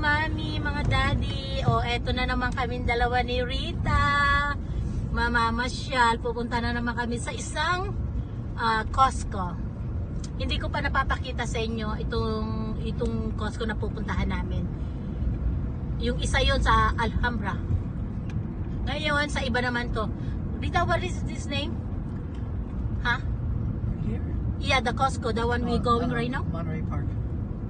mami, mga daddy. O, eto na naman kaming dalawa ni Rita. Mamamasyal. Pupunta na naman kami sa isang Costco. Hindi ko pa napapakita sa inyo itong Costco na pupuntahan namin. Yung isa yon sa Alhambra. Ngayon, sa iba naman to. Rita, what is this name? Huh? Here? Yeah, the Costco, the one we going right now. Monterey Park.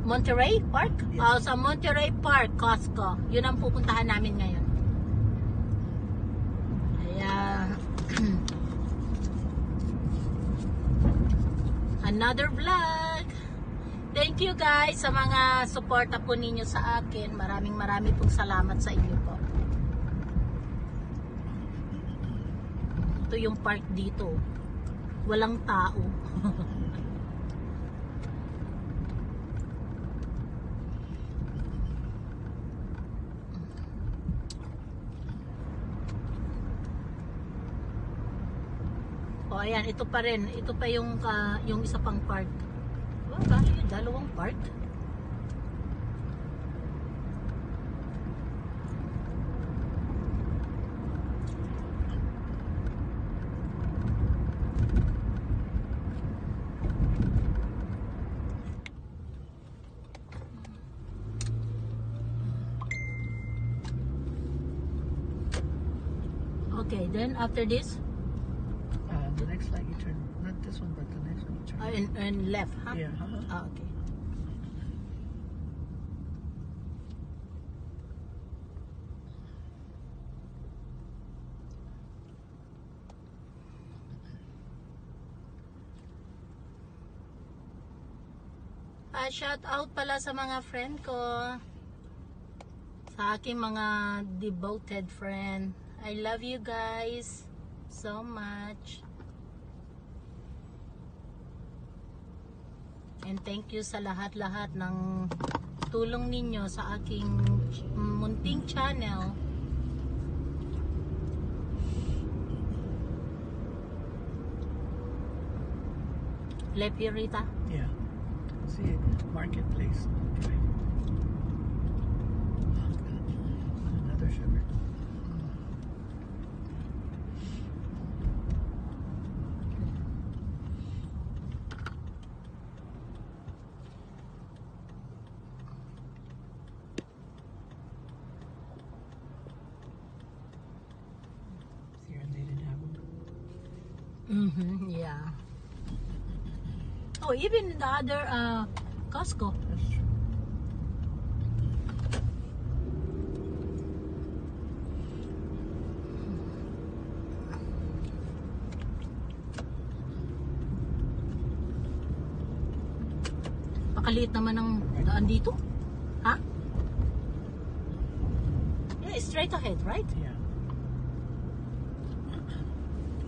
Monterey Park? Yeah. Sa Monterey Park, Costco. Yun ang pupuntahan namin ngayon. Ayan. Another vlog. Thank you guys sa mga suporta po ninyo sa akin. Maraming pong salamat sa inyo po. Ito yung park dito. Walang tao. O ayan, ito pa rin. Ito pa yung isa pang park. Oh, kaya yung dalawang park. Okay, then after this, The next light you turn, not this one, but the next one you turn. and left, huh? Yeah. Okay. Shout out pala sa mga friend ko. Sa aking mga devoted friend. I love you guys so much. And thank you sa lahat-lahat ng tulong ninyo sa aking munting channel. Left here, Rita? Yeah. See it, marketplace. Okay. Another sugar. Here they didn't have them. Yeah. Oh, even the other Costco. That's true. Pakaliit naman ng daan dito. Ha? Yeah, straight ahead, right? Yeah.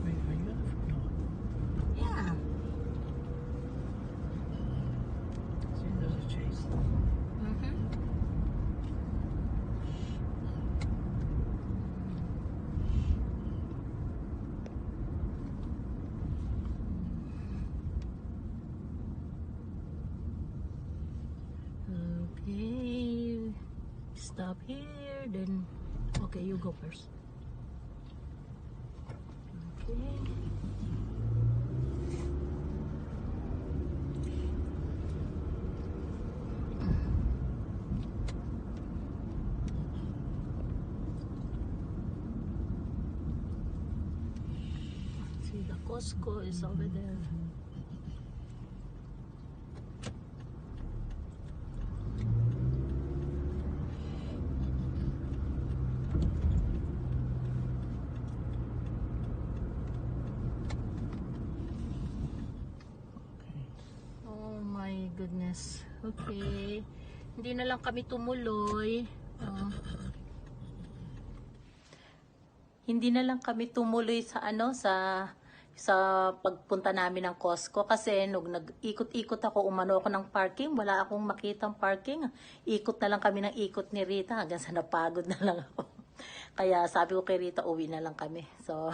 Wait, are you gonna? No. Yeah. See, there's a chase. Okay. Stop here, then. Okay, you go first. Okay. See, the Costco is over there. Oh my goodness. Okay. Hindi na lang kami tumuloy. Hindi na lang kami tumuloy sa sa pagpunta namin ng Costco kasi nung nag-ikot-ikot ako, umano ako ng parking, wala akong makitang parking. Ikot na lang kami ng ikot ni Rita hanggang sa napagod na lang ako. Kaya sabi ko kay Rita, uwi na lang kami. So,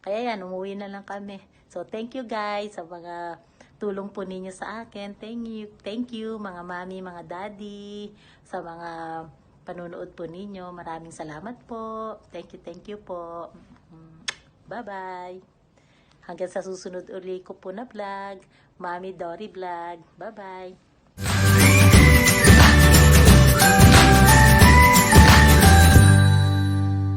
kaya yan, umuwi na lang kami. So, thank you guys sa mga tulong po ninyo sa akin. Thank you mga mami, mga daddy, sa mga panunood po ninyo. Maraming salamat po. Thank you po. Bye-bye. Hanggang sa susunod uli ko po na vlog. Mami Dory Vlog. Bye-bye.